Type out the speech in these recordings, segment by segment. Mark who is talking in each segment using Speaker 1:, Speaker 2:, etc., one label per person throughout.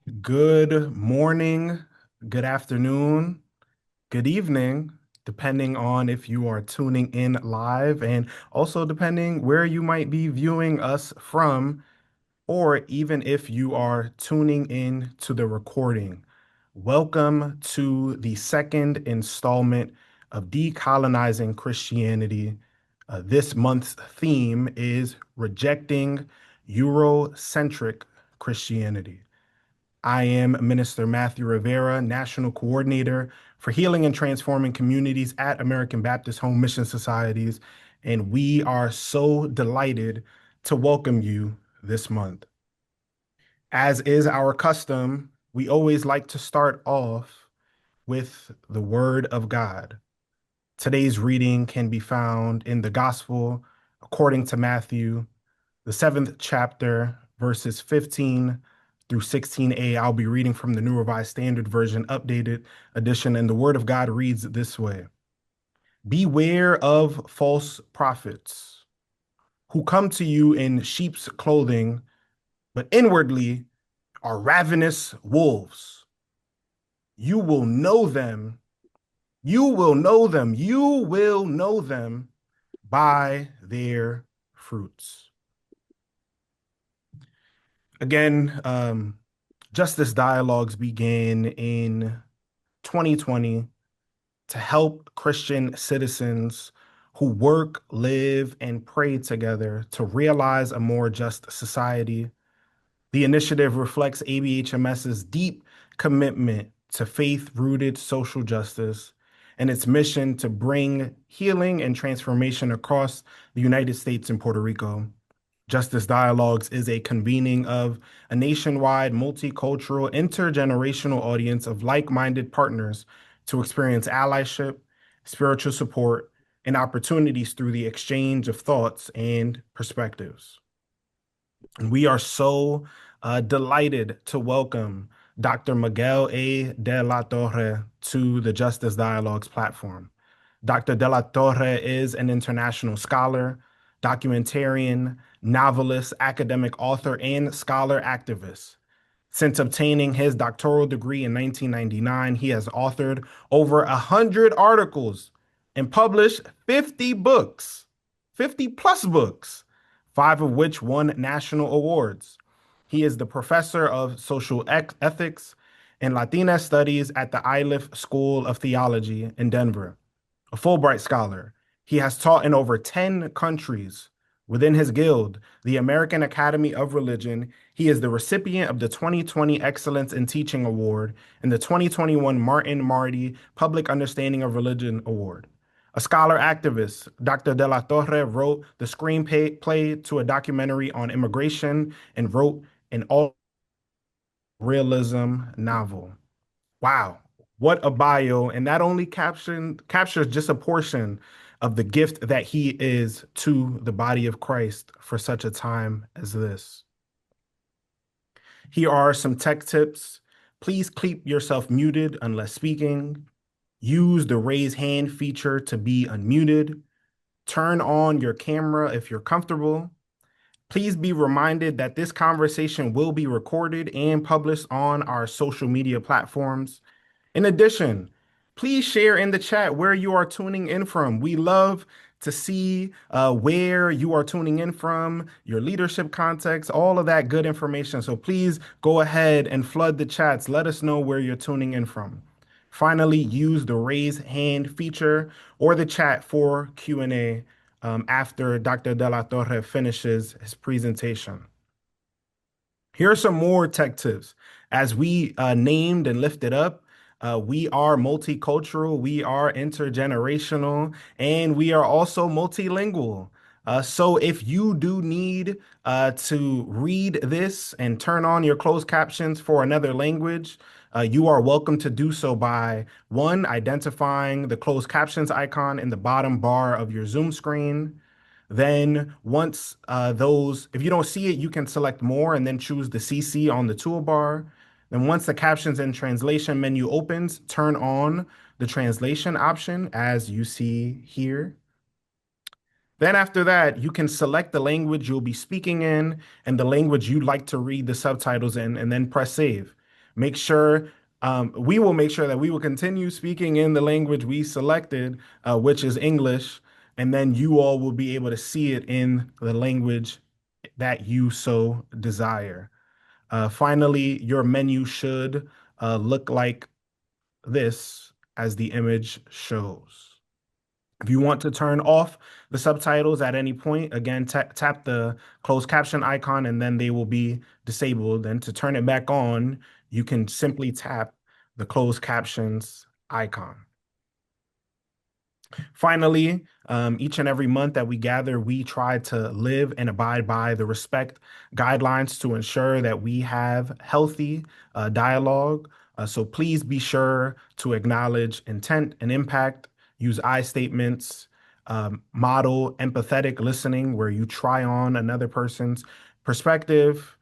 Speaker 1: Good morning, good afternoon, good evening, depending on if you are tuning in live and also depending where you might be viewing us from, or even if you are tuning in to the recording. Welcome to the second installment of Decolonizing Christianity. This month's theme is rejecting Eurocentric Christianity. I am Minister Matthew Rivera, National Coordinator for Healing and Transforming Communities at American Baptist Home Mission Societies, and we are so delighted to welcome you this month. As is our custom, we always like to start off with the Word of God. Today's reading can be found in the Gospel according to Matthew, the seventh chapter, verses 15 through 16a. I'll be reading from the New Revised Standard Version, updated edition, and the Word of God reads this way. Beware of false prophets who come to you in sheep's clothing, but inwardly are ravenous wolves. You will know them. You will know them. You will know them by their fruits. Again, Justice Dialogues began in 2020 to help Christian citizens who work, live, and pray together to realize a more just society. The initiative reflects ABHMS's deep commitment to faith-rooted social justice and its mission to bring healing and transformation across the United States and Puerto Rico. Justice Dialogues is a convening of a nationwide, multicultural, intergenerational audience of like-minded partners to experience allyship, spiritual support, and opportunities through the exchange of thoughts and perspectives. And we are so delighted to welcome Dr. Miguel A. de la Torre to the Justice Dialogues platform. Dr. de la Torre is an international scholar, documentarian, novelist, academic author, and scholar activist. Since obtaining his doctoral degree in 1999, he has authored over 100 articles and published 50 books, 50 plus books, five of which won national awards. He is the professor of social ethics and Latina studies at the Iliff School of Theology in Denver. A Fulbright scholar, he has taught in over 10 countries. Within his guild, the American Academy of Religion, he is the recipient of the 2020 Excellence in Teaching Award and the 2021 Martin Marty Public Understanding of Religion Award. A scholar activist, Dr. de la Torre wrote the screenplay to a documentary on immigration and wrote an all-realism novel. Wow, what a bio. And that only captures just a portion of the gift that he is to the body of Christ for such a time as this. Here are some tech tips. Please keep yourself muted unless speaking. Use the raise hand feature to be unmuted. Turn on your camera if you're comfortable. Please be reminded that this conversation will be recorded and published on our social media platforms. In addition, please share in the chat where you are tuning in from. We love to see where you are tuning in from, your leadership context, all of that good information. So please go ahead and flood the chats. Let us know where you're tuning in from. Finally, use the raise hand feature or the chat for Q&A after Dr. De La Torre finishes his presentation. Here are some more tech tips. As we named and lifted up, we are multicultural, we are intergenerational, and we are also multilingual. So if you do need to read this and turn on your closed captions for another language, you are welcome to do so by, one, identifying the closed captions icon in the bottom bar of your Zoom screen. Then once if you don't see it, you can select more and then choose the CC on the toolbar. Then once the captions and translation menu opens, turn on the translation option as you see here. Then after that, you can select the language you'll be speaking in and the language you'd like to read the subtitles in, and then press save. Make sure we will make sure that we will continue speaking in the language we selected, which is English, and then you all will be able to see it in the language that you so desire. Finally, your menu should look like this as the image shows. If you want to turn off the subtitles at any point, again, tap the closed caption icon and then they will be disabled. And to turn it back on, you can simply tap the closed captions icon. Finally, each and every month that we gather, we try to live and abide by the respect guidelines to ensure that we have healthy dialogue. So please be sure to acknowledge intent and impact, use I statements, model empathetic listening where you try on another person's perspective,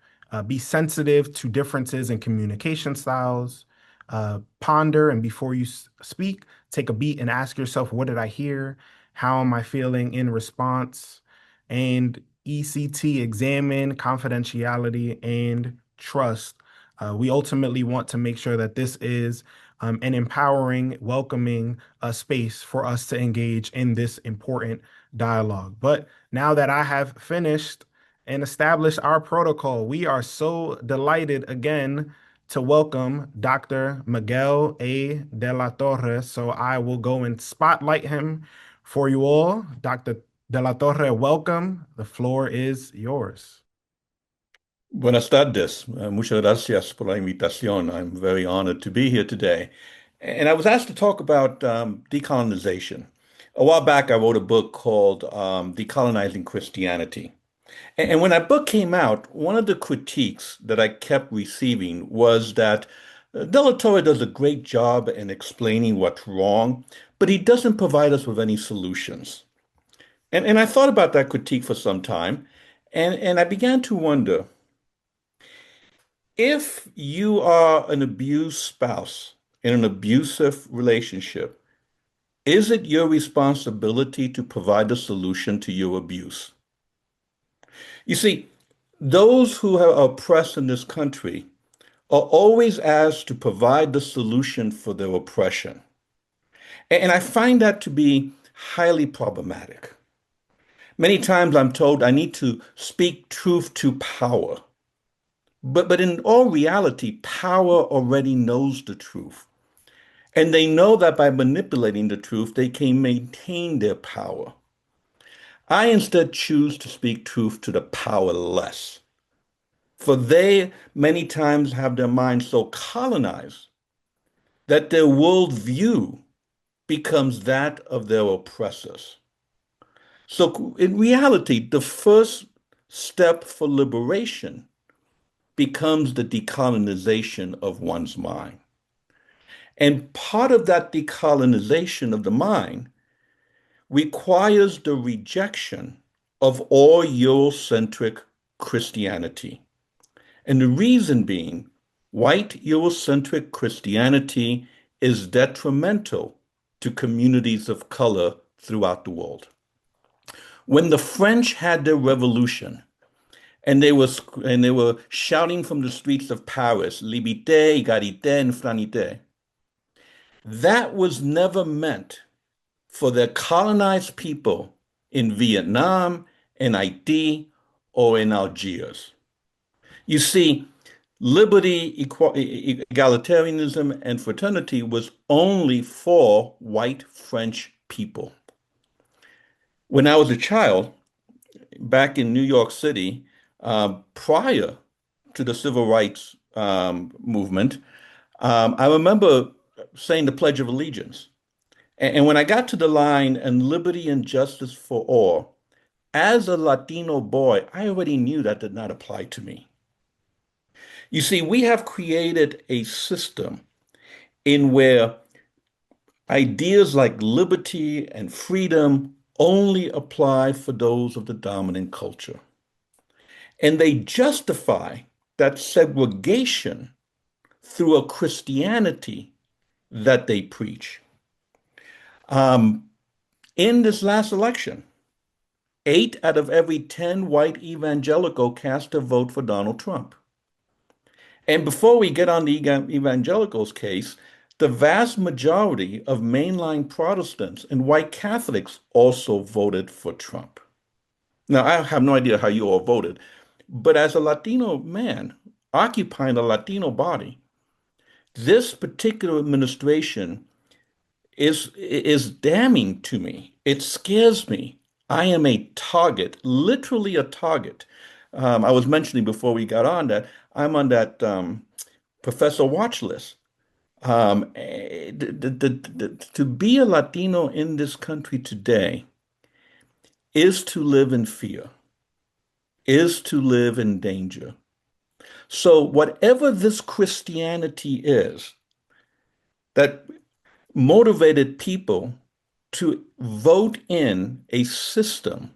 Speaker 1: be sensitive to differences in communication styles, ponder, and before you speak, take a beat and ask yourself, what did I hear? How am I feeling in response? And ECT, examine confidentiality and trust. We ultimately want to make sure that this is an empowering, welcoming space for us to engage in this important dialogue. But now that I have finished and established our protocol, we are so delighted again to welcome Dr. Miguel A. de la Torre. So I will go and spotlight him for you all. Dr. de la Torre, welcome. The floor is yours.
Speaker 2: Buenas tardes. Muchas gracias por la invitación. I'm very honored to be here today. And I was asked to talk about decolonization. A while back, I wrote a book called Decolonizing Christianity. And when that book came out, one of the critiques that I kept receiving was that De La Torre does a great job in explaining what's wrong, but he doesn't provide us with any solutions. And I thought about that critique for some time, and I began to wonder, if you are an abused spouse in an abusive relationship, is it your responsibility to provide a solution to your abuse? You see, those who are oppressed in this country are always asked to provide the solution for their oppression. And I find that to be highly problematic. Many times I'm told I need to speak truth to power. But in all reality, power already knows the truth. And they know that by manipulating the truth, they can maintain their power. I instead choose to speak truth to the powerless. For they many times have their minds so colonized that their worldview becomes that of their oppressors. So in reality, the first step for liberation becomes the decolonization of one's mind. And part of that decolonization of the mind requires the rejection of all Eurocentric Christianity. And the reason being, white Eurocentric Christianity is detrimental to communities of color throughout the world. When the French had their revolution, and they were shouting from the streets of Paris, Liberté, Égalité, and Fraternité. That was never meant for the colonized people in Vietnam, in Haiti, or in Algiers. You see, liberty, egalitarianism, and fraternity was only for white French people. When I was a child, back in New York City, prior to the civil rights movement, I remember saying the Pledge of Allegiance. And when I got to the line, and liberty and justice for all, as a Latino boy, I already knew that did not apply to me. You see, we have created a system in where ideas like liberty and freedom only apply for those of the dominant culture. And they justify that segregation through a Christianity that they preach. In this last election, 8 out of every 10 white evangelical cast a vote for Donald Trump. And before we get on the evangelicals case, the vast majority of mainline Protestants and white Catholics also voted for Trump. Now, I have no idea how you all voted, but as a Latino man occupying a Latino body, this particular administration is damning to me. It scares me. I am a target, literally a target. I was mentioning before we got on that I'm on that professor watch list. To be a Latino in this country today is to live in fear, is to live in danger. So, whatever this Christianity is that motivated people to vote in a system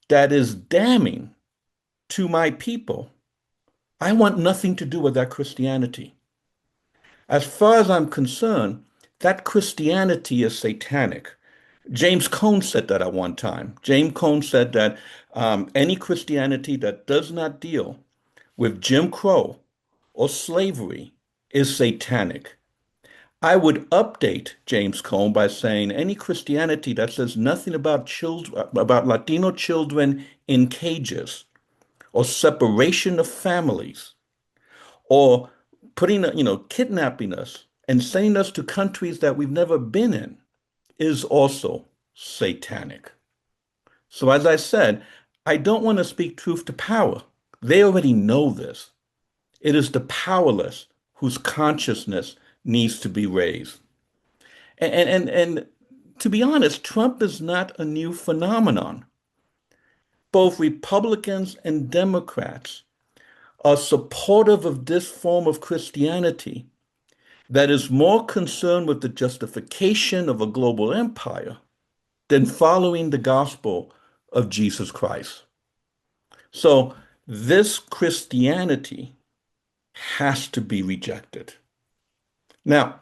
Speaker 2: that is damning to my people, I want nothing to do with that Christianity. As far as I'm concerned, that Christianity is satanic. James Cone said that at one time. James Cone said that any Christianity that does not deal with Jim Crow or slavery is satanic. I would update James Cone by saying any Christianity that says nothing about children, about Latino children in cages, or separation of families, or kidnapping us and sending us to countries that we've never been in is also satanic. So, as I said, I don't want to speak truth to power. They already know this. It is the powerless whose consciousness needs to be raised. And to be honest, Trump is not a new phenomenon. Both Republicans and Democrats are supportive of this form of Christianity that is more concerned with the justification of a global empire than following the gospel of Jesus Christ. So this Christianity has to be rejected. Now,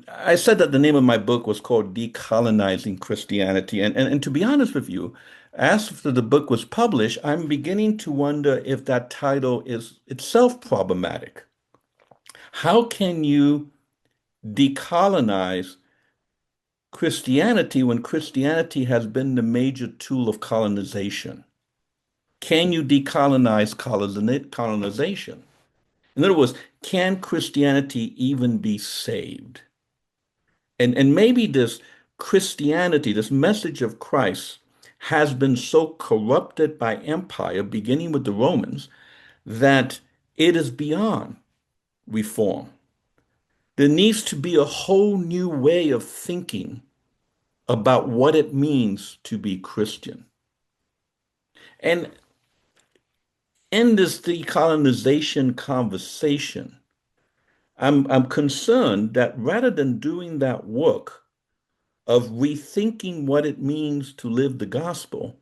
Speaker 2: I said that the name of my book was called Decolonizing Christianity. And to be honest with you, after the book was published, I'm beginning to wonder if that title is itself problematic. How can you decolonize Christianity when Christianity has been the major tool of colonization? Can you decolonize colonization? In other words, can Christianity even be saved? And maybe this Christianity, this message of Christ, has been so corrupted by empire, beginning with the Romans, that it is beyond reform. There needs to be a whole new way of thinking about what it means to be Christian. And in this decolonization conversation, I'm concerned that rather than doing that work of rethinking what it means to live the gospel,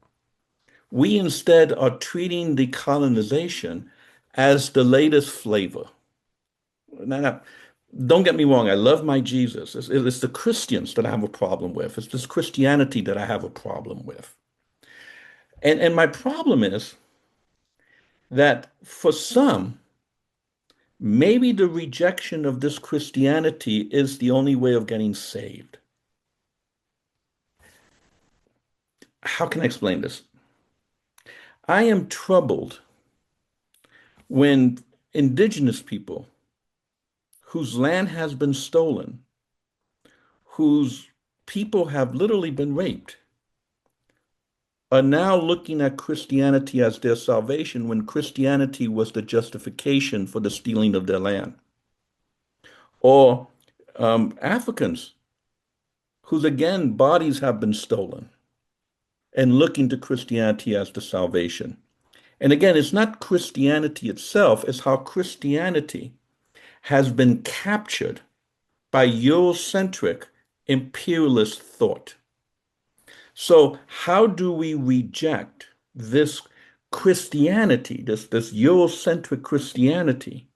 Speaker 2: we instead are treating decolonization as the latest flavor. Now, don't get me wrong, I love my Jesus. It's the Christians that I have a problem with. It's this Christianity that I have a problem with. And my problem is that for some, maybe the rejection of this Christianity is the only way of getting saved. How can I explain this? I am troubled when indigenous people whose land has been stolen, whose people have literally been raped, are now looking at Christianity as their salvation when Christianity was the justification for the stealing of their land. Or Africans whose, again, bodies have been stolen and looking to Christianity as the salvation. And again, it's not Christianity itself, it's how Christianity has been captured by Eurocentric imperialist thought. So, how do we reject this Christianity, this Eurocentric Christianity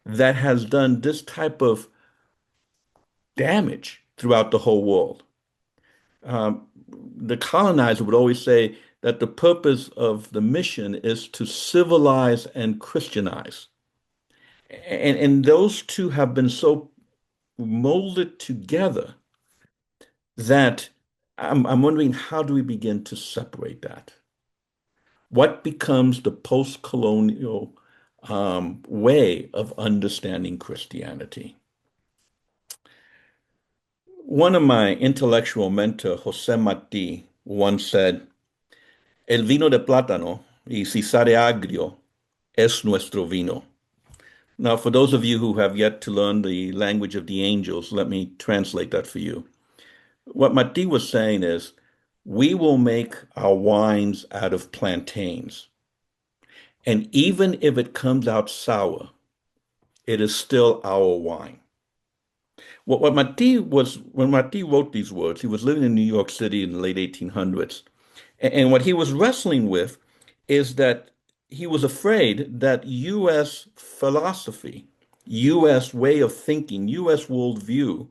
Speaker 2: that has done this type of damage throughout the whole world? The colonizer would always say that the purpose of the mission is to civilize and Christianize. And those two have been so molded together that I'm wondering, how do we begin to separate that? What becomes the post-colonial way of understanding Christianity? One of my intellectual mentor, Jose Martí, once said, El vino de plátano, y si sabe agrio, es nuestro vino. Now, for those of you who have yet to learn the language of the angels, let me translate that for you. What Martí was saying is, we will make our wines out of plantains. And even if it comes out sour, it is still our wine. What Martí was, when Martí wrote these words, he was living in New York City in the late 1800s. And what he was wrestling with is that he was afraid that U.S. philosophy, U.S. way of thinking, U.S. worldview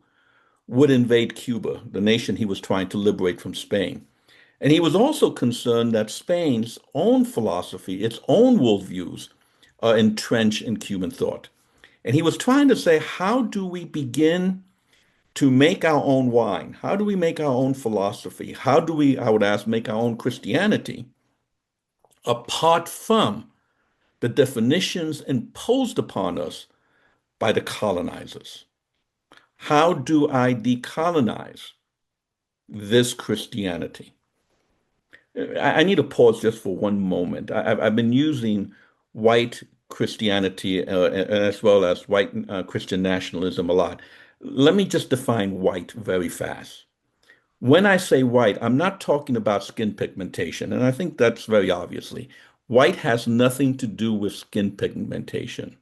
Speaker 2: would invade Cuba, the nation he was trying to liberate from Spain. And he was also concerned that Spain's own philosophy, its own worldviews, are entrenched in Cuban thought. And he was trying to say, how do we begin to make our own wine? How do we make our own philosophy? How do we, I would ask, make our own Christianity apart from the definitions imposed upon us by the colonizers? How do I decolonize this Christianity? I need to pause just for one moment. I've been using white Christianity as well as white Christian nationalism a lot. Let me just define white very fast. When I say white, I'm not talking about skin pigmentation, and I think that's very obviously. White has nothing to do with skin pigmentation.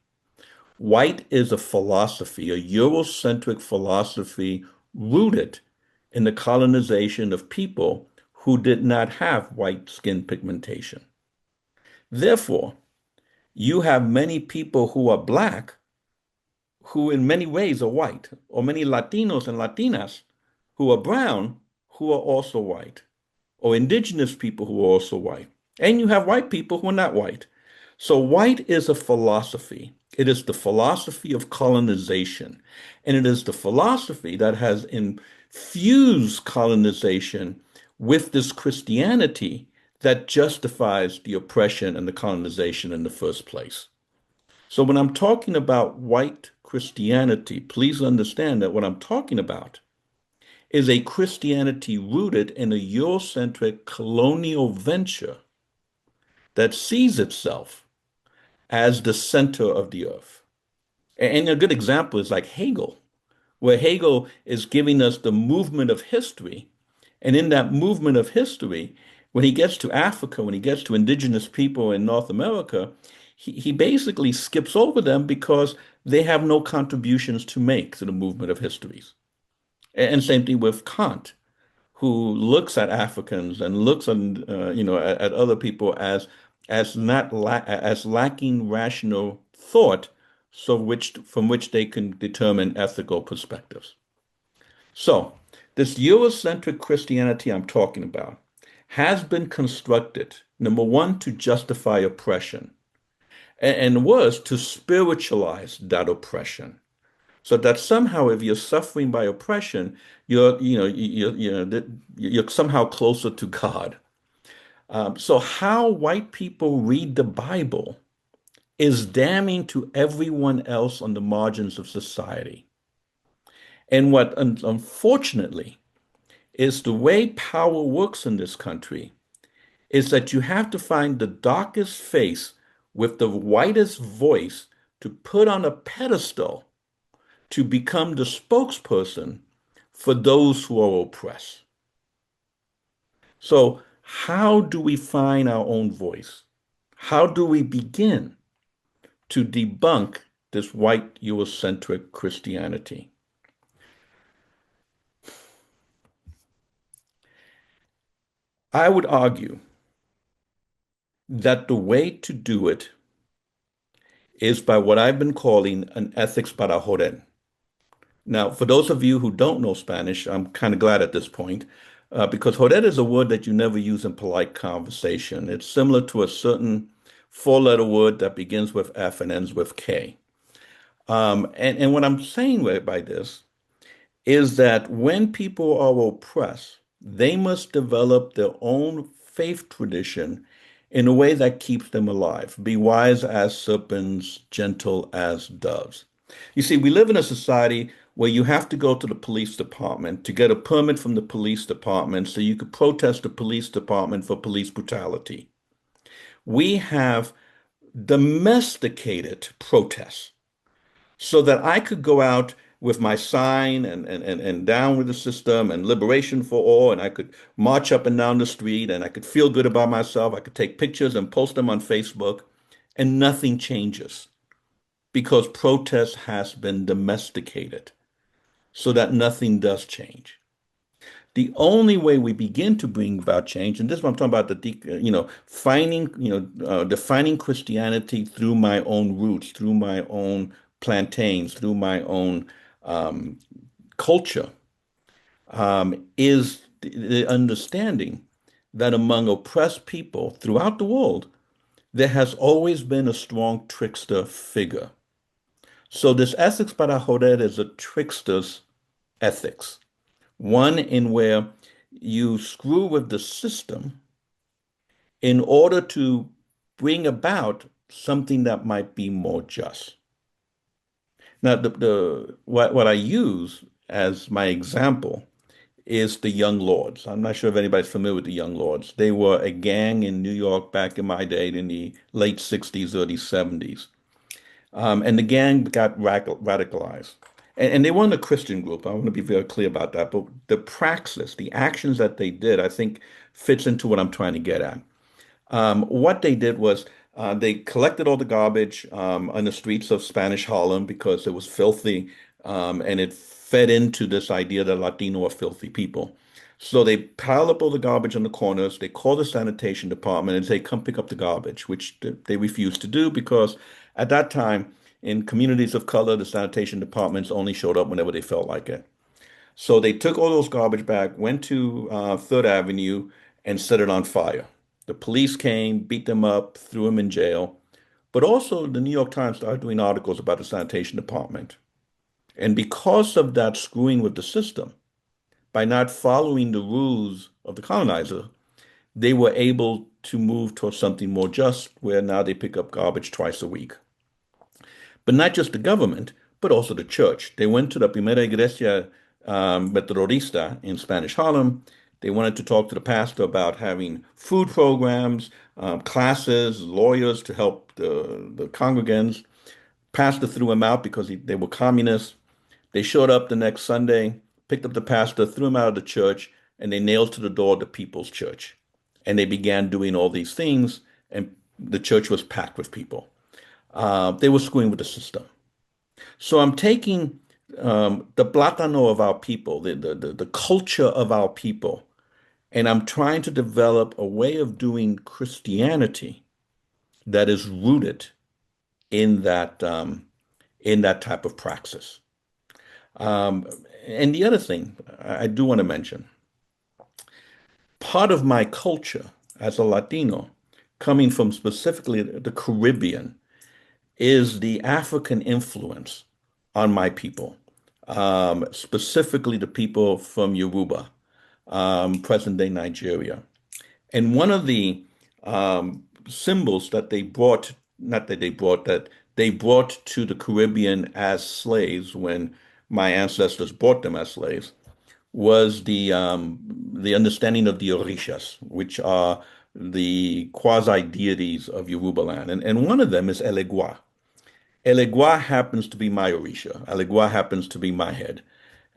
Speaker 2: White is a philosophy, a Eurocentric philosophy rooted in the colonization of people who did not have white skin pigmentation. Therefore, you have many people who are black who in many ways are white, or many Latinos and Latinas who are brown who are also white, or indigenous people who are also white. And you have white people who are not white. So white is a philosophy. It is the philosophy of colonization. And it is the philosophy that has infused colonization with this Christianity that justifies the oppression and the colonization in the first place. So when I'm talking about white Christianity, please understand that what I'm talking about is a Christianity rooted in a Eurocentric colonial venture that sees itself as the center of the earth. And a good example is like Hegel, where Hegel is giving us the movement of history. And in that movement of history, when he gets to Africa, when he gets to indigenous people in North America, he basically skips over them because they have no contributions to make to the movement of histories. And same thing with Kant, who looks at Africans and looks at other people as not as lacking rational thought, so which from which they can determine ethical perspectives. So this Eurocentric Christianity I'm talking about has been constructed, number one, to justify oppression, and was to spiritualize that oppression. So that somehow, if you're suffering by oppression, you're somehow closer to God. So how white people read the Bible is damning to everyone else on the margins of society. And what unfortunately is the way power works in this country is that you have to find the darkest face with the whitest voice to put on a pedestal to become the spokesperson for those who are oppressed. So, how do we find our own voice? How do we begin to debunk this white Eurocentric Christianity? I would argue that the way to do it is by what I've been calling an ethics para joder. Now, for those of you who don't know Spanish, I'm kind of glad at this point. because joder is a word that you never use in polite conversation. It's similar to a certain four-letter word that begins with F and ends with K. And what I'm saying by this is that when people are oppressed, they must develop their own faith tradition in a way that keeps them alive. Be wise as serpents, gentle as doves. You see, we live in a society where you have to go to the police department to get a permit from the police department so you could protest the police department for police brutality. We have domesticated protests so that I could go out with my sign and down with the system and liberation for all, and I could march up and down the street and I could feel good about myself. I could take pictures and post them on Facebook, and nothing changes because protest has been domesticated so that nothing does change. The only way we begin to bring about change, and this is what I'm talking about, finding, defining Christianity through my own roots, through my own plantains, through my own um, culture, is the understanding that among oppressed people throughout the world, there has always been a strong trickster figure. So this ethics para joder is a trickster's ethics, one in where you screw with the system in order to bring about something that might be more just. Now, what I use as my example is the Young Lords. I'm not sure if anybody's familiar with the Young Lords. They were a gang in New York back in my day in the late 60s, early 70s. And the gang got radicalized. And they weren't a Christian group. I want to be very clear about that. But the praxis, the actions that they did, I think fits into what I'm trying to get at. What they did was they collected all the garbage on the streets of Spanish Harlem because it was filthy, and it fed into this idea that Latino are filthy people. So they piled up all the garbage on the corners. They called the sanitation department and say, "Come pick up the garbage," which they refused to do because at that time, in communities of color, the sanitation departments only showed up whenever they felt like it. So they took all those garbage back, went to Third Avenue, and set it on fire. The police came, beat them up, threw them in jail. But also, the New York Times started doing articles about the sanitation department. And because of that screwing with the system, by not following the rules of the colonizer, they were able to move towards something more just, where now they pick up garbage twice a week. But not just the government, but also the church. They went to the Primera Iglesia Metodista in Spanish Harlem. They wanted to talk to the pastor about having food programs, classes, lawyers to help the congregants. Pastor threw him out because they were communists. They showed up the next Sunday, picked up the pastor, threw him out of the church, and they nailed to the door the People's Church. And they began doing all these things, and the church was packed with people. They were screwing with the system. So I'm taking the plátano of our people, the culture of our people, and I'm trying to develop a way of doing Christianity that is rooted in that type of praxis. Um, and the other thing I do want to mention, part of my culture as a Latino, coming from specifically the Caribbean, is the African influence on my people, specifically the people from Yoruba, present-day Nigeria. And one of the symbols that they brought, not that they brought, that they brought to the Caribbean as slaves when my ancestors brought them as slaves, was the understanding of the Orishas, which are the quasi-deities of Yoruba land. And one of them is Elegua. Elegua happens to be my Orisha. Elegua happens to be my head.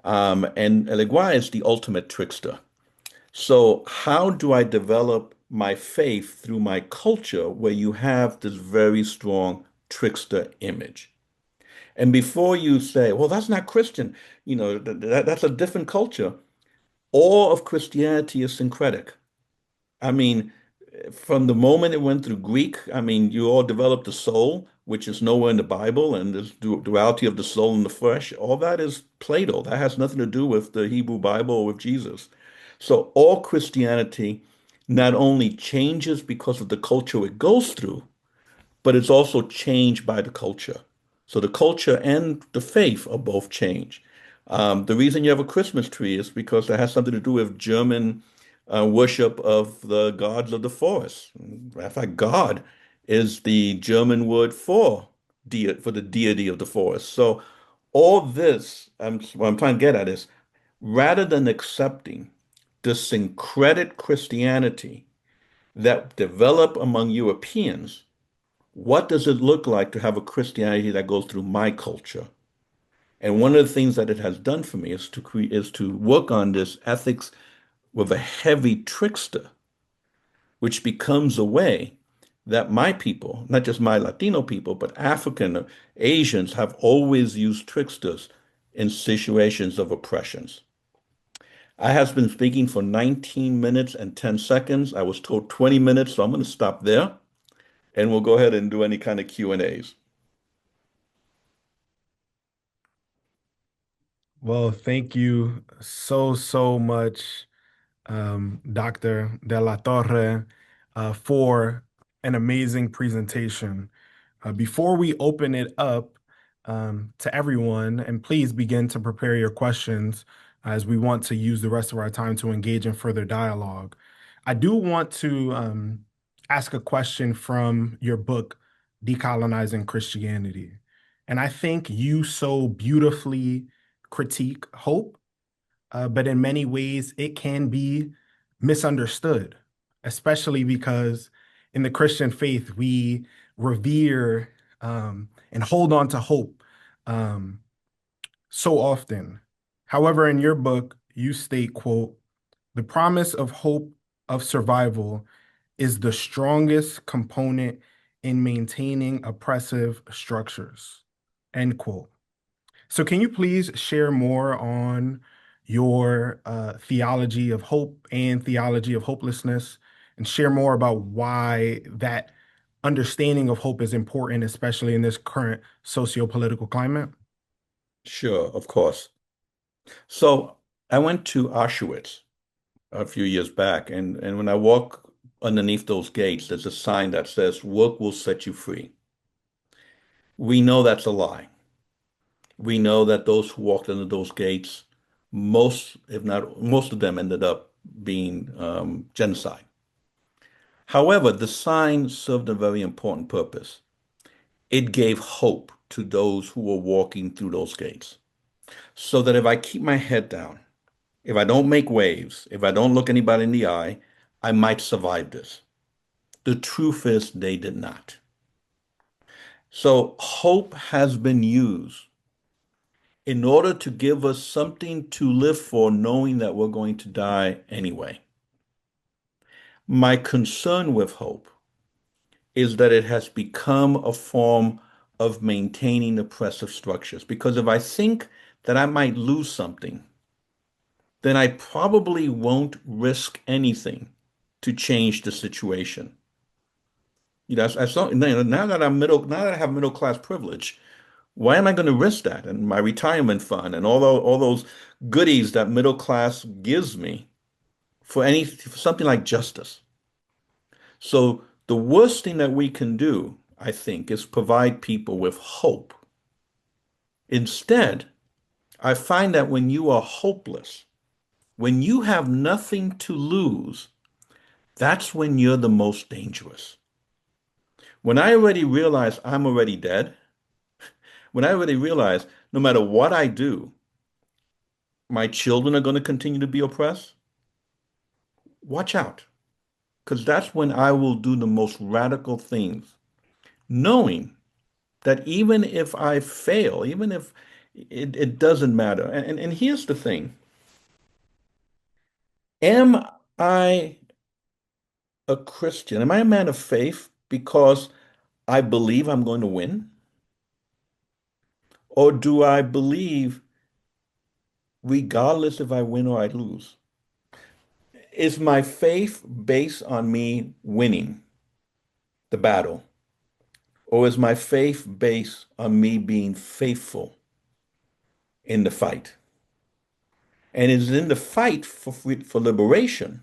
Speaker 2: And Elegua is the ultimate trickster. So, how do I develop my faith through my culture where you have this very strong trickster image? And before you say, well, that's not Christian, that's a different culture. All of Christianity is syncretic. I mean, from the moment it went through Greek, I mean, you all developed the soul, which is nowhere in the Bible, and this duality of the soul and the flesh. All that is Plato. That has nothing to do with the Hebrew Bible or with Jesus. So all Christianity not only changes because of the culture it goes through, but it's also changed by the culture. So the culture and the faith are both changed. The reason you have a Christmas tree is because that has something to do with German worship of the gods of the forest. Matter of fact, God is the German word for for the deity of the forest. So all this, what I'm trying to get at is, rather than accepting the syncretic Christianity that developed among Europeans, what does it look like to have a Christianity that goes through my culture? And one of the things that it has done for me is to work on this ethics with a heavy trickster, which becomes a way that my people, not just my Latino people, but African Asians have always used tricksters in situations of oppressions. I have been speaking for 19 minutes and 10 seconds. I was told 20 minutes, so I'm going to stop there and we'll go ahead and do any kind of Q&As.
Speaker 1: Well, thank you so much, Dr. De La Torre, for an amazing presentation. Before we open it up to everyone, and please begin to prepare your questions as we want to use the rest of our time to engage in further dialogue. I do want to ask a question from your book, Decolonizing Christianity. And I think you so beautifully critique hope, but in many ways it can be misunderstood, especially because in the Christian faith we revere and hold on to hope um, so often. However, in your book, you state, quote, the promise of hope of survival is the strongest component in maintaining oppressive structures, end quote. So, can you please share more on your theology of hope and theology of hopelessness, and share more about why that understanding of hope is important, especially in this current socio-political climate?
Speaker 2: Sure, of course. So I went to Auschwitz a few years back, and when I walk underneath those gates, there's a sign that says, "Work will set you free." We know that's a lie. We know that those who walked under those gates, most, if not most of them, ended up being genocide. However, the sign served a very important purpose. It gave hope to those who were walking through those gates. So that if I keep my head down, if I don't make waves, if I don't look anybody in the eye, I might survive this. The truth is, they did not. So hope has been used in order to give us something to live for, knowing that we're going to die anyway. My concern with hope is that it has become a form of maintaining oppressive structures. Because if I think that I might lose something, then I probably won't risk anything to change the situation. I saw now that now that I have middle class privilege, why am I going to risk that and my retirement fund and all those goodies that middle class gives me for something like justice? So the worst thing that we can do, I think, is provide people with hope. Instead, I find that when you are hopeless, when you have nothing to lose, that's when you're the most dangerous. When I already realize I'm already dead, when I already realize no matter what I do, my children are going to continue to be oppressed, watch out. Because that's when I will do the most radical things, knowing that even if I fail, even if it doesn't matter. And here's the thing. Am I a Christian? Am I a man of faith because I believe I'm going to win? Or do I believe regardless if I win or I lose? Is my faith based on me winning the battle? Or is my faith based on me being faithful in the fight? and is in the fight for liberation,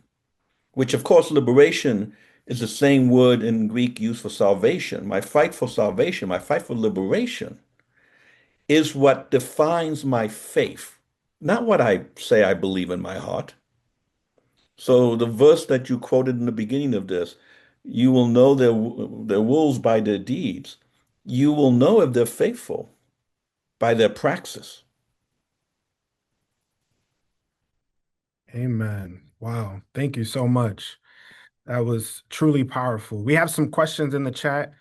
Speaker 2: which of course liberation is the same word in Greek used for salvation. My fight for salvation, my fight for liberation is what defines my faith, not what I say I believe in my heart. So the verse that you quoted in the beginning of this, you will know their wolves by their deeds. You will know if they're faithful by their praxis.
Speaker 1: Amen. Wow. Thank you so much. That was truly powerful. We have some questions in the chat.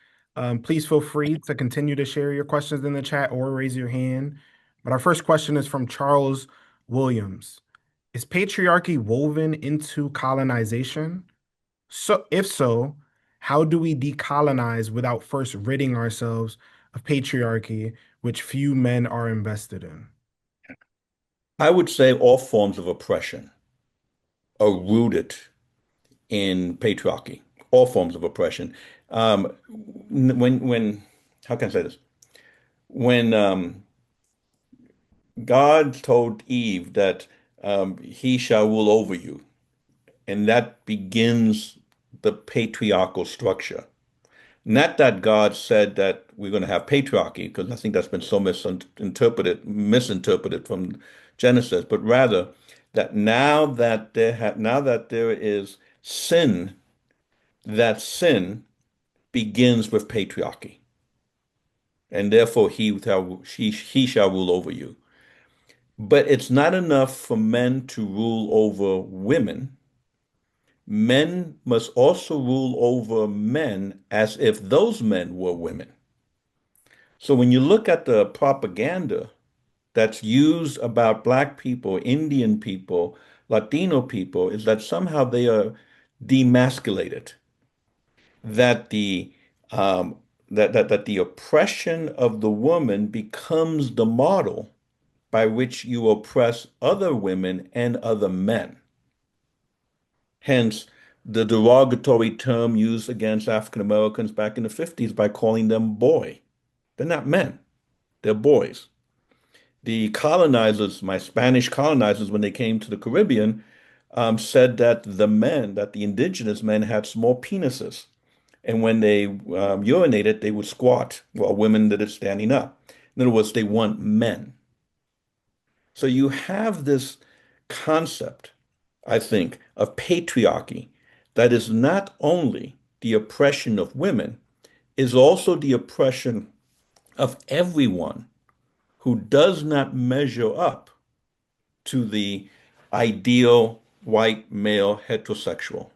Speaker 1: Please feel free to continue to share your questions in the chat or raise your hand. But our first question is from Charles Williams. Is patriarchy woven into colonization? So, if so, how do we decolonize without first ridding ourselves of patriarchy, which few men are invested in?
Speaker 2: I would say all forms of oppression are rooted in patriarchy, all forms of oppression. When how can I say this? When God told Eve that he shall rule over you, and that begins the patriarchal structure. Not that God said that we're going to have patriarchy, because I think that's been so misinterpreted from Genesis, but rather that now that there is sin, that sin begins with patriarchy, and therefore he shall rule over you. But it's not enough for men to rule over women. Men must also rule over men as if those men were women. So when you look at the propaganda that's used about Black people, Indian people, Latino people, is that somehow they are demasculated, that um, that the oppression of the woman becomes the model by which you oppress other women and other men. Hence, the derogatory term used against African Americans back in the 50s by calling them boy. They're not men, they're boys. The colonizers, my Spanish colonizers, when they came to the Caribbean, said that the indigenous men had small penises. And when they urinated, they would squat while women did it standing up. In other words, they want men. So you have this concept, I think, of patriarchy that is not only the oppression of women, is also the oppression of everyone who does not measure up to the ideal white male heterosexual.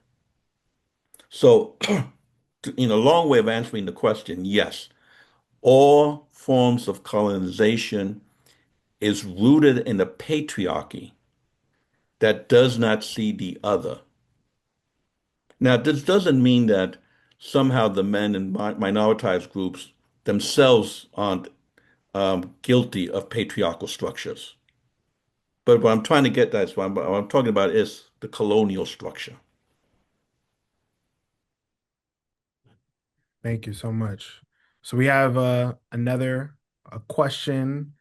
Speaker 2: So, in a long way of answering the question, yes, all forms of colonization is rooted in a patriarchy that does not see the other. Now, this doesn't mean that somehow the men in minoritized groups themselves aren't guilty of patriarchal structures. But what I'm trying to get at, what I'm talking about is the colonial structure.
Speaker 1: Thank you so much. So we have another a question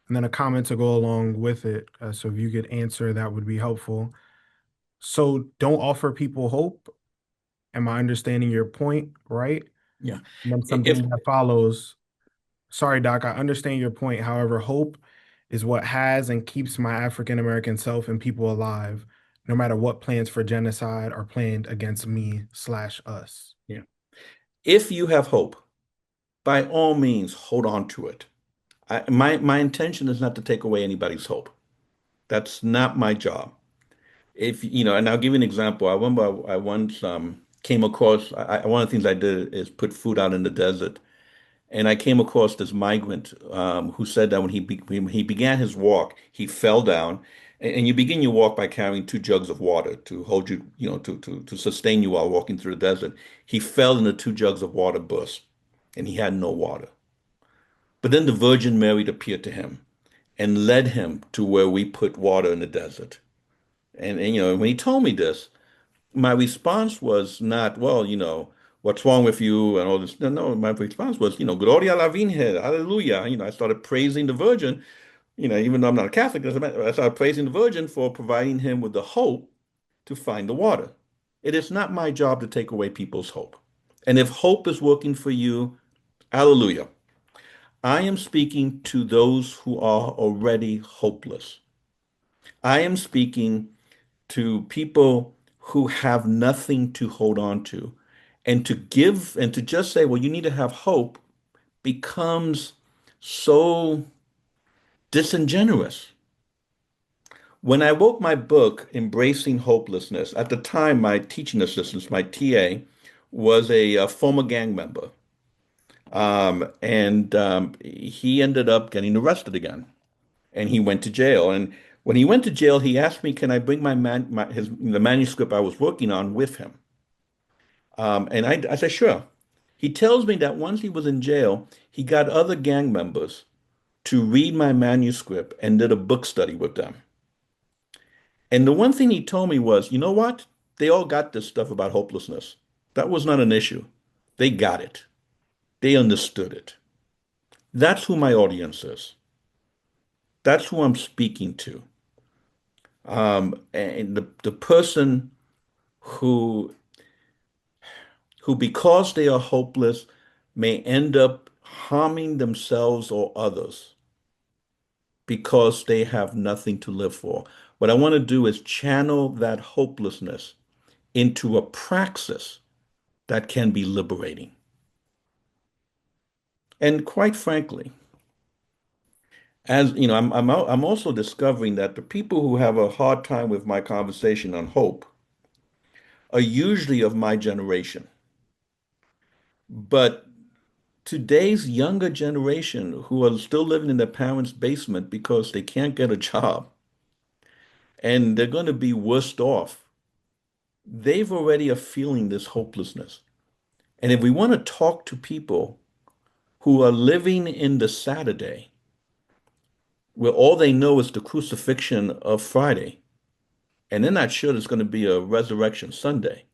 Speaker 1: and then a comment to go along with it. So if you could answer, that would be helpful. So don't offer people hope. Am I understanding your point, right?
Speaker 2: Yeah.
Speaker 1: And then
Speaker 2: If
Speaker 1: something that follows. Sorry, Doc, I understand your point. However, hope is what has and keeps my African American self and people alive, no matter what plans for genocide are planned against me slash us.
Speaker 2: yeah, if you have hope, by all means, hold on to it. My intention is not to take away anybody's hope. That's not my job. If you know, and I'll give you an example. I remember I once came across one of the things I did is put food out in the desert, and I came across this migrant who said that when he began his walk, he fell down. And you begin your walk by carrying two jugs of water to hold you, to sustain you while walking through the desert. He fell and the two jugs of water burst, and he had no water. But then the Virgin Mary appeared to him and led him to where we put water in the desert. And when he told me this, my response was not, well, what's wrong with you and all this. No, no, my response was, Gloria a la Virgen, hallelujah. I started praising the Virgin, Even though I'm not a Catholic, I started praising the Virgin for providing him with the hope to find the water. It is not my job to take away people's hope. And if hope is working for you, hallelujah. I am speaking to those who are already hopeless. I am speaking to people who have nothing to hold on to. And to give and to just say, well, you need to have hope becomes so disingenuous. When I wrote my book, Embracing Hopelessness, at the time, my teaching assistant, my TA, was a former gang member. And he ended up getting arrested again, and he went to jail. And when he went to jail, he asked me, "Can I bring the manuscript I was working on with him?" And I said, "Sure." He tells me that once he was in jail, he got other gang members to read my manuscript and did a book study with them. And the one thing he told me was, you know what? They all got this stuff about hopelessness. That was not an issue. They got it. They understood it. That's who my audience is. That's who I'm speaking to. And the person who because they are hopeless may end up harming themselves or others because they have nothing to live for. What I want to do is channel that hopelessness into a praxis that can be liberating. And quite frankly, as you know, I'm also discovering that the people who have a hard time with my conversation on hope are usually of my generation. But today's younger generation who are still living in their parents' basement because they can't get a job and they're going to be worse off, they've already are feeling this hopelessness. And if we want to talk to people who are living in the Saturday, where all they know is the crucifixion of Friday, and they're not sure there's going to be a resurrection Sunday,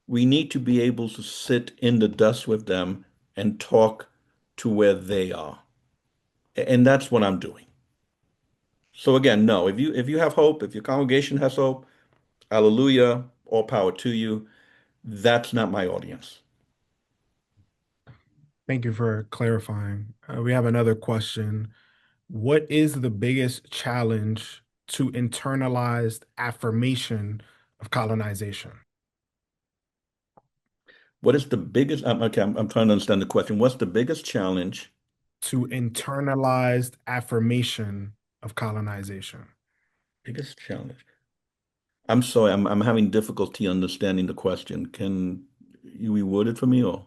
Speaker 2: we need to be able to sit in the dust with them and talk to where they are. And that's what I'm doing. So again, no, if you have hope, if your congregation has hope, hallelujah, all power to you. That's not my audience.
Speaker 1: Thank you for clarifying. We have another question. What is the biggest challenge to internalized affirmation of colonization?
Speaker 2: What is the biggest, okay, I'm trying to understand the question. What's the biggest challenge?
Speaker 1: To internalized affirmation of colonization.
Speaker 2: Biggest challenge. I'm sorry, I'm having difficulty understanding the question. Can you reword it for me or?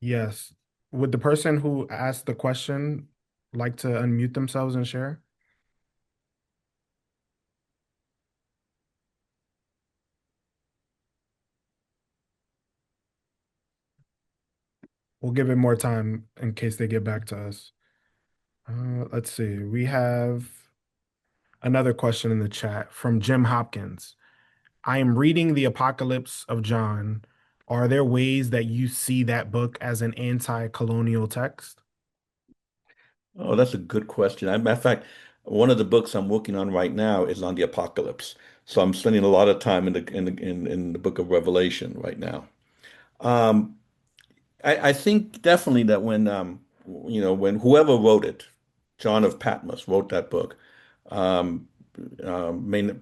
Speaker 1: Yes. Would the person who asked the question like to unmute themselves and share? We'll give it more time in case they get back to us. Let's see. We have another question in the chat from Jim Hopkins. I am reading the Apocalypse of John. Are there ways that you see that book as an anti-colonial text?
Speaker 2: Oh, that's a good question. Matter of fact, one of the books I'm working on right now is on the apocalypse. So I'm spending a lot of time in the book of Revelation right now. Um, I think definitely that when whoever wrote it, John of Patmos wrote that book, um,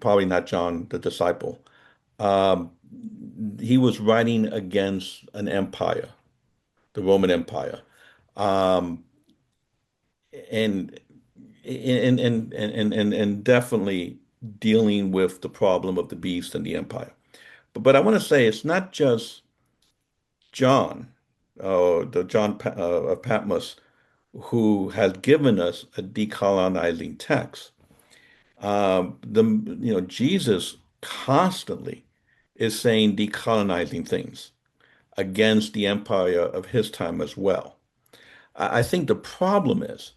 Speaker 2: probably not John the disciple. Um, he was writing against an empire, the Roman Empire. Um, and and definitely dealing with the problem of the beast and the empire. But I want to say it's not just John, the John of Patmos, who has given us a decolonizing text. Jesus constantly is saying decolonizing things against the empire of his time as well. I think the problem is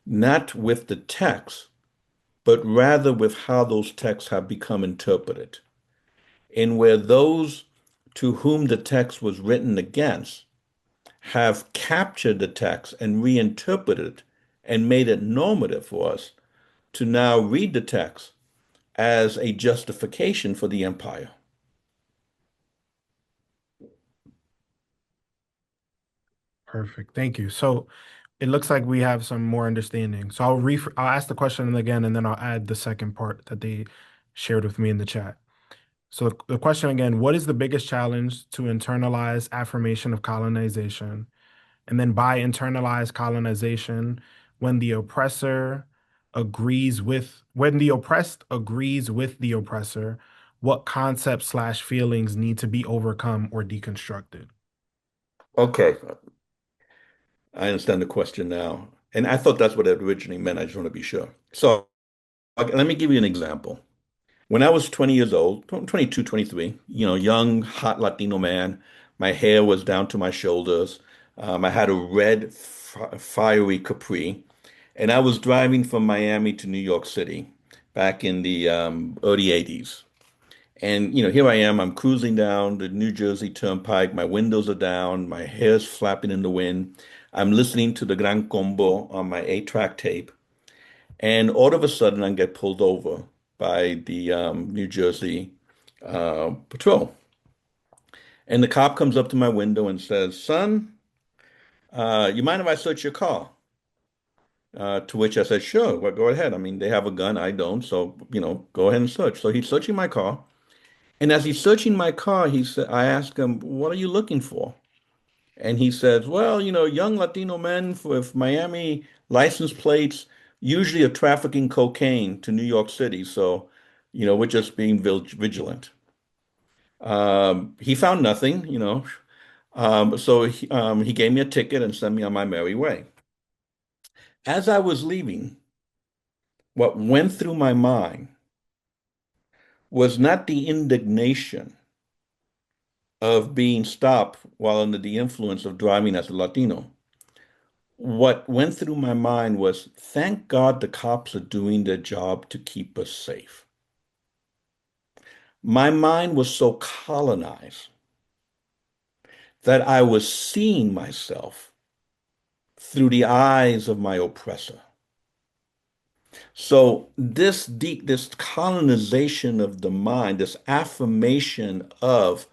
Speaker 2: not with the text, but rather with how those texts have become interpreted, in where those to whom the text was written against have captured the text and reinterpreted and made it normative for us to now read the text as a justification for the empire.
Speaker 1: Perfect. Thank you. So it looks like we have some more understanding. So I'll ask the question again, and then I'll add the second part that they shared with me in the chat. So the question again, what is the biggest challenge to internalize affirmation of colonization? And then by internalized colonization, when the oppressor when the oppressed agrees with the oppressor, what concepts slash feelings need to be overcome or deconstructed?
Speaker 2: Okay, I understand the question now. And I thought that's what it originally meant. I just want to be sure. So okay, let me give you an example. When I was 20 years old, 22, 23, young, hot Latino man, my hair was down to my shoulders. I had a red, fiery Capri, and I was driving from Miami to New York City back in the early 80s. And, here I am, I'm cruising down the New Jersey Turnpike. My windows are down, my hair's flapping in the wind. I'm listening to the Gran Combo on my 8-track tape. And all of a sudden, I get pulled over by the New Jersey patrol. And the cop comes up to my window and says, "Son, you mind if I search your car?" To which I said, "Sure, well, go ahead. I mean, they have a gun, I don't, so go ahead and search." So he's searching my car, and as he's searching my car, I asked him, "What are you looking for?" And he says, "Well, young Latino men with Miami license plates usually are trafficking cocaine to New York City. So, we're just being vigilant." He found nothing, so he gave me a ticket and sent me on my merry way. As I was leaving, what went through my mind was not the indignation of being stopped while under the influence of driving as a Latino. What went through my mind was, thank God the cops are doing their job to keep us safe. My mind was so colonized that I was seeing myself through the eyes of my oppressor. So this colonization of the mind, this affirmation of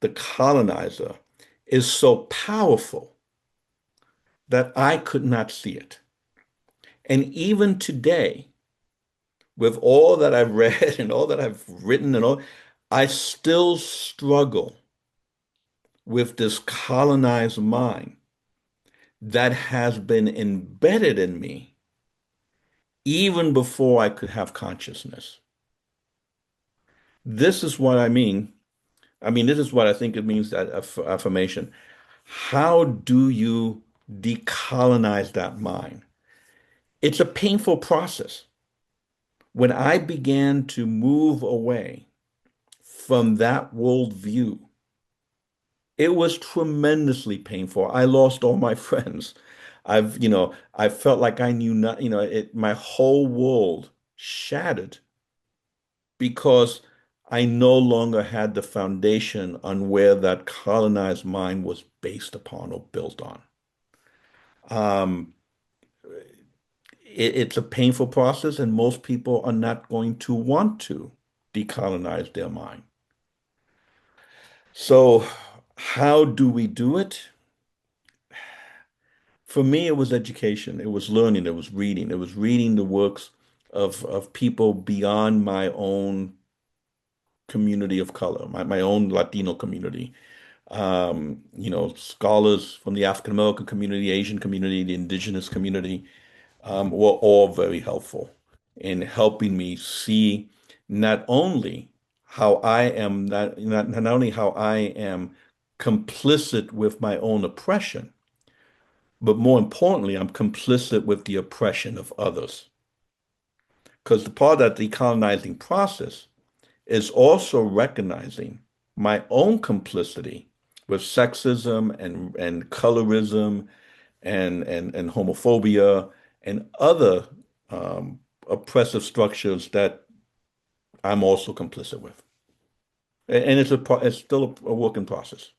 Speaker 2: the colonizer is so powerful that I could not see it. And even today, with all that I've read and all that I've written and all, I still struggle with this colonized mind that has been embedded in me even before I could have consciousness. This is what I mean. This is what I think it means that affirmation. How do you decolonize that mind? It's a painful process. When I began to move away from that worldview, it was tremendously painful. I lost all my friends. I felt like I knew not, my whole world shattered because I no longer had the foundation on where that colonized mind was based upon or built on. Um, it's a painful process, and most people are not going to want to decolonize their mind. So, how do we do it? For me, it was education, it was learning, it was reading the works of people beyond my own community of color, my own Latino community. Scholars from the African American community, Asian community, the indigenous community, were all very helpful in helping me see not only how I am not only how I am complicit with my own oppression, but more importantly, I'm complicit with the oppression of others. Because the part of the decolonizing process is also recognizing my own complicity with sexism and colorism and homophobia and other oppressive structures that I'm also complicit with. And it's still a work in process.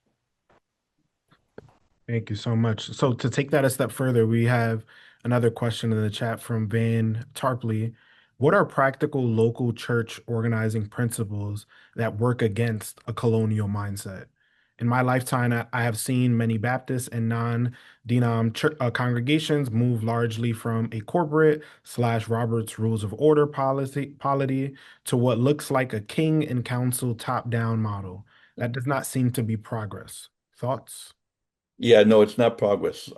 Speaker 1: Thank you so much. So to take that a step further, we have Another question in the chat from Van Tarpley. What are practical local church organizing principles that work against a colonial mindset? In my lifetime, I have seen many Baptist and non-denom congregations move largely from a corporate slash Robert's Rules of Order polity to what looks like a king and council top-down model. That does not seem to be progress. Thoughts?
Speaker 2: Yeah, no, it's not progress.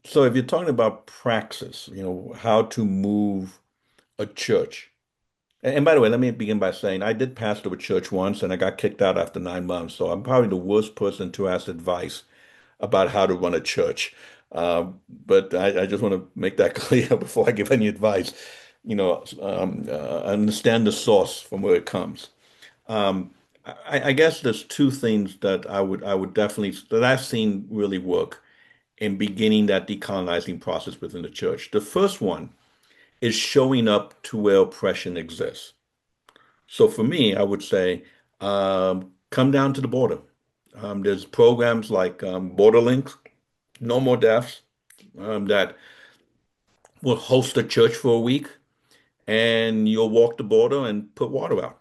Speaker 2: So if you're talking about praxis, how to move a church. And by the way, let me begin by saying I did pastor a church once and I got kicked out after 9 months. So I'm probably the worst person to ask advice about how to run a church. But I just want to make that clear before I give any advice. Understand the source from where it comes. I guess there's two things that I would definitely that I've seen really work in beginning that decolonizing process within the church. The first one is showing up to where oppression exists. So for me, I would say come down to the border. There's programs like Border Links, No More Deaths, that will host a church for a week, and you'll walk the border and put water out,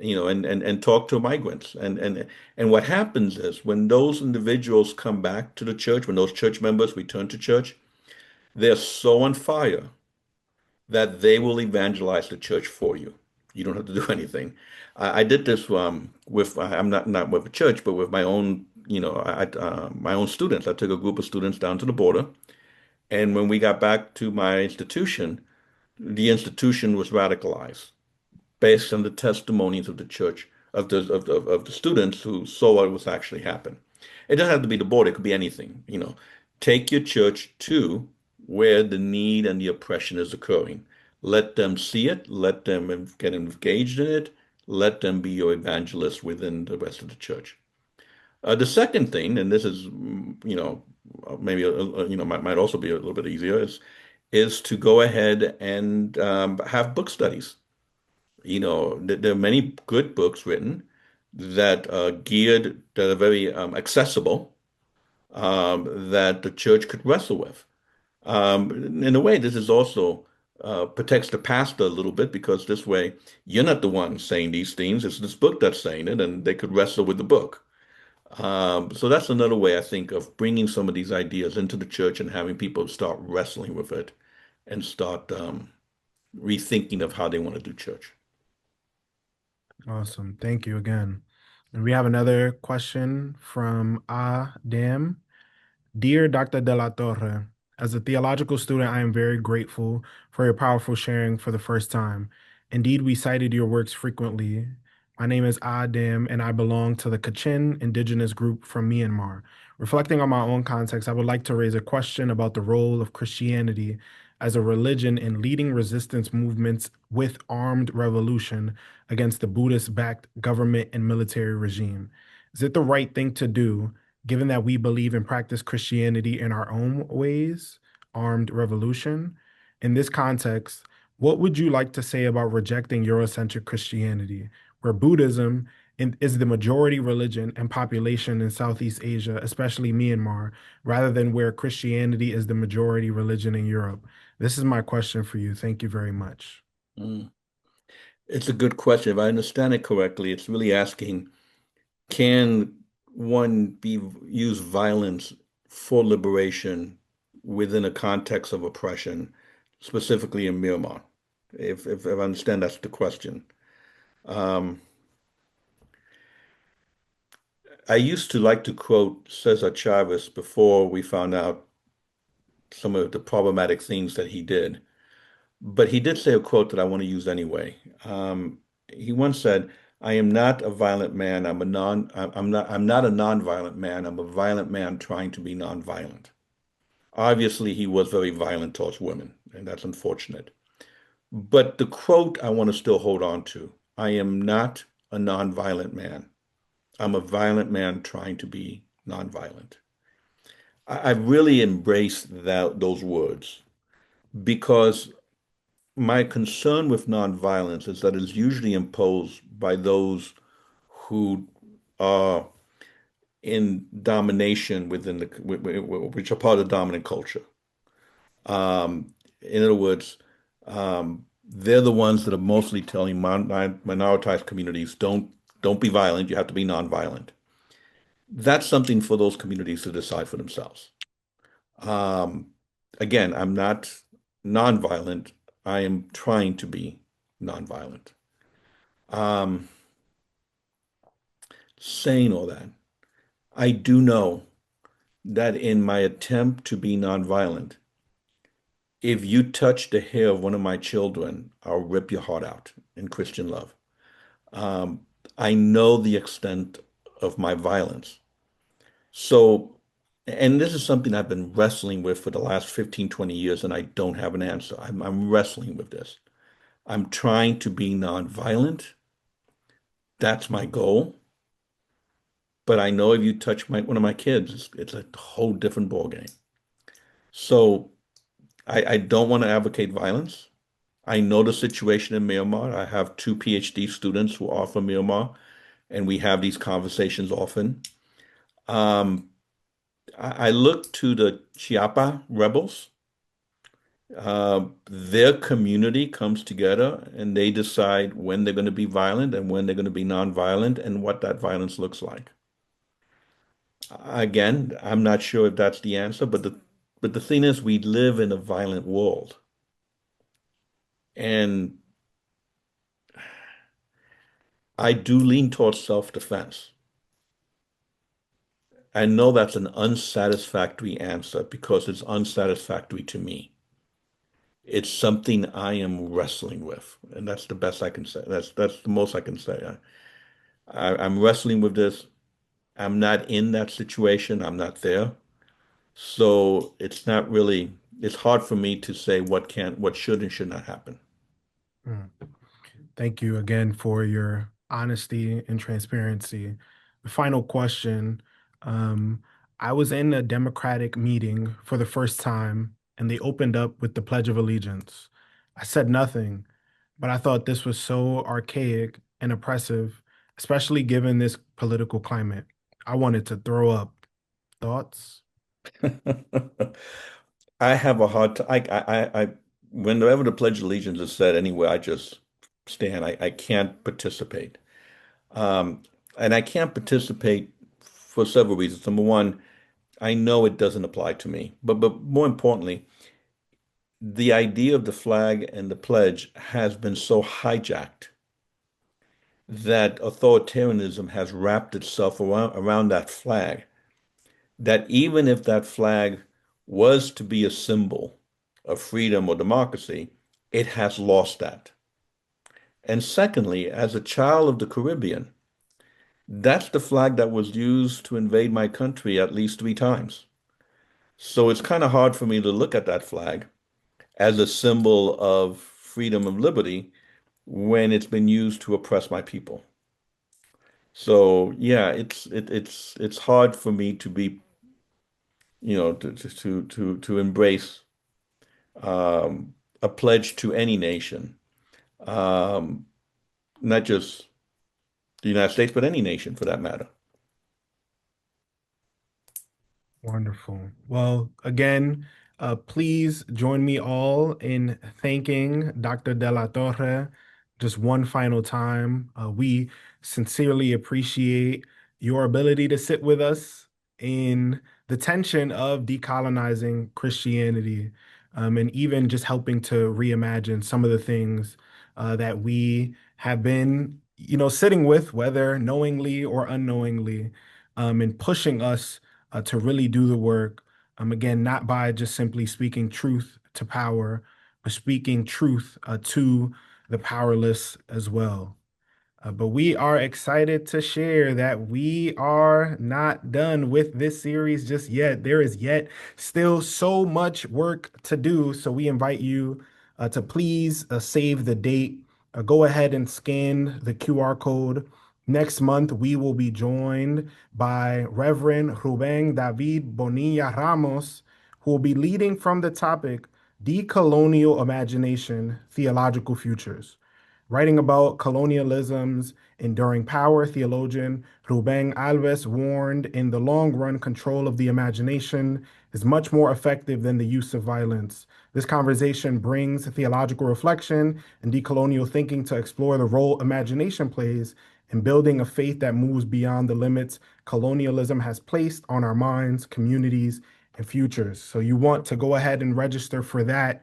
Speaker 2: and talk to migrants. And what happens is when those individuals come back to the church, when those church members return to church, they're so on fire that they will evangelize the church for you. You don't have to do anything. I did this with I'm not with a church, but with my own, my own students. I took a group of students down to the border, and when we got back to my institution, the institution was radicalized based on the testimonies of the church of the students who saw what was actually happening. It doesn't have to be the border; it could be anything. Take your church to where the need and the oppression is occurring. Let them see it. Let them get engaged in it. Let them be your evangelists within the rest of the church. The second thing, and this is, maybe might also be a little bit easier, is to go ahead and have book studies. There are many good books written that are geared, that are very accessible, that the church could wrestle with. In a way, this is also protects the pastor a little bit because this way you're not the one saying these things. It's this book that's saying it, and they could wrestle with the book. So that's another way I think of bringing some of these ideas into the church and having people start wrestling with it and start rethinking of how they want to do church.
Speaker 1: Awesome. Thank you again. And we have another question from Adam. Dear Dr. De La Torre, as a theological student, I am very grateful for your powerful sharing for the first time. Indeed, we cited your works frequently. My name is Adam, and I belong to the Kachin indigenous group from Myanmar. Reflecting on my own context, I would like to raise a question about the role of Christianity as a religion in leading resistance movements with armed revolution against the Buddhist-backed government and military regime. Is it the right thing to do, given that we believe and practice Christianity in our own ways, armed revolution? In this context, what would you like to say about rejecting Eurocentric Christianity, where Buddhism is the majority religion and population in Southeast Asia, especially Myanmar, rather than where Christianity is the majority religion in Europe? This is my question for you. Thank you very much.
Speaker 2: Mm. It's a good question. If I understand it correctly, it's really asking, can one use violence for liberation within a context of oppression, specifically in Myanmar? If I understand, that's the question. Um, I used to like to quote Cesar Chavez before we found out some of the problematic things that he did. But he did say a quote that I want to use anyway. He once said, "I am not a violent man. I'm not a non-violent man. I'm a violent man trying to be non-violent." Obviously, he was very violent towards women, and that's unfortunate. But the quote I want to still hold on to, "I am not a non-violent man. I'm a violent man trying to be non-violent." I've really embraced those words because my concern with nonviolence is that it's usually imposed by those who are in domination within which are part of the dominant culture. In other words, they're the ones that are mostly telling minoritized communities, don't be violent, you have to be nonviolent. That's something for those communities to decide for themselves. Um, Again, I'm not nonviolent. I am trying to be nonviolent. Um, Saying all that, I do know that in my attempt to be nonviolent, if you touch the hair of one of my children, I'll rip your heart out in Christian love. Um, I know the extent of my violence. So, and this is something I've been wrestling with for the last 15, 20 years, and I don't have an answer. I'm wrestling with this. I'm trying to be nonviolent. That's my goal. But I know if you touch one of my kids, it's a whole different ballgame. So I don't want to advocate violence. I know the situation in Myanmar. I have two PhD students who are from Myanmar, and we have these conversations often. Um, I look to the Chiapa rebels. Their community comes together and they decide when they're going to be violent and when they're going to be nonviolent and what that violence looks like. Again, I'm not sure if that's the answer, but the thing is, we live in a violent world, and I do lean towards self-defense. I know that's an unsatisfactory answer because it's unsatisfactory to me. It's something I am wrestling with, and that's the best I can say. That's the most I can say. I'm wrestling with this. I'm not in that situation. I'm not there. So it's not really, it's hard for me to say what should and should not happen.
Speaker 1: Mm. Thank you again for your honesty and transparency. The final question. Um, I was in a Democratic meeting for the first time, and they opened up with the Pledge of Allegiance. I said nothing, but I thought this was so archaic and oppressive, especially given this political climate. I wanted to throw up. Thoughts?
Speaker 2: I have a hard time. Whenever the Pledge of Allegiance is said anywhere, I just stand. I can't participate. Um, and I can't participate for several reasons. Number one, I know it doesn't apply to me. But more importantly, the idea of the flag and the pledge has been so hijacked that authoritarianism has wrapped itself around that flag, that even if that flag was to be a symbol of freedom or democracy, it has lost that. And secondly, as a child of the Caribbean, that's the flag that was used to invade my country at least three times. So it's kind of hard for me to look at that flag as a symbol of freedom and liberty when it's been used to oppress my people. So yeah, it's hard for me to be, to embrace um, a pledge to any nation, um, not just the United States, but any nation for that matter.
Speaker 1: Wonderful. Well, again, please join me all in thanking Dr. De La Torre just one final time. We sincerely appreciate your ability to sit with us in the tension of decolonizing Christianity, and even just helping to reimagine some of the things that we have been, sitting with, whether knowingly or unknowingly, and pushing us to really do the work. Again, not by just simply speaking truth to power, but speaking truth to the powerless as well. But we are excited to share that we are not done with this series just yet. There is yet still so much work to do. So we invite you to please save the date. Go ahead and scan the QR code. Next month, we will be joined by Reverend Ruben David Bonilla Ramos, who will be leading from the topic Decolonial Imagination, Theological Futures. Writing about colonialism's enduring power, theologian Ruben Alves warned in the long run, control of the imagination is much more effective than the use of violence. This conversation brings theological reflection and decolonial thinking to explore the role imagination plays in building a faith that moves beyond the limits colonialism has placed on our minds, communities, and futures. So you want to go ahead and register for that.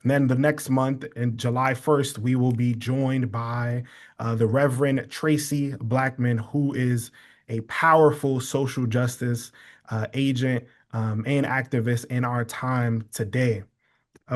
Speaker 1: And then the next month, in July 1st, we will be joined by the Reverend Tracy Blackman, who is a powerful social justice agent and activist in our time today.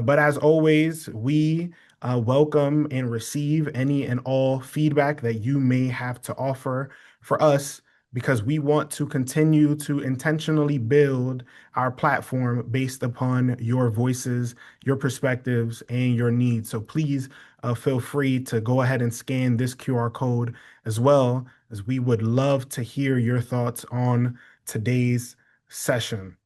Speaker 1: But as always, we welcome and receive any and all feedback that you may have to offer for us because we want to continue to intentionally build our platform based upon your voices, your perspectives, and your needs. So please feel free to go ahead and scan this QR code as well, as we would love to hear your thoughts on today's session.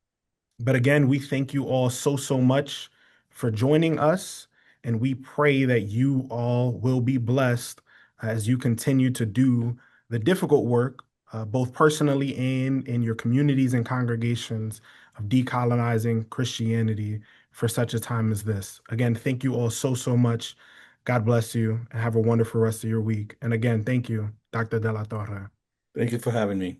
Speaker 1: But again, we thank you all so much for joining us, and we pray that you all will be blessed as you continue to do the difficult work, both personally and in your communities and congregations of decolonizing Christianity for such a time as this. Again, thank you all so much. God bless you and have a wonderful rest of your week. And again, thank you, Dr. De La Torre.
Speaker 2: Thank you for having me.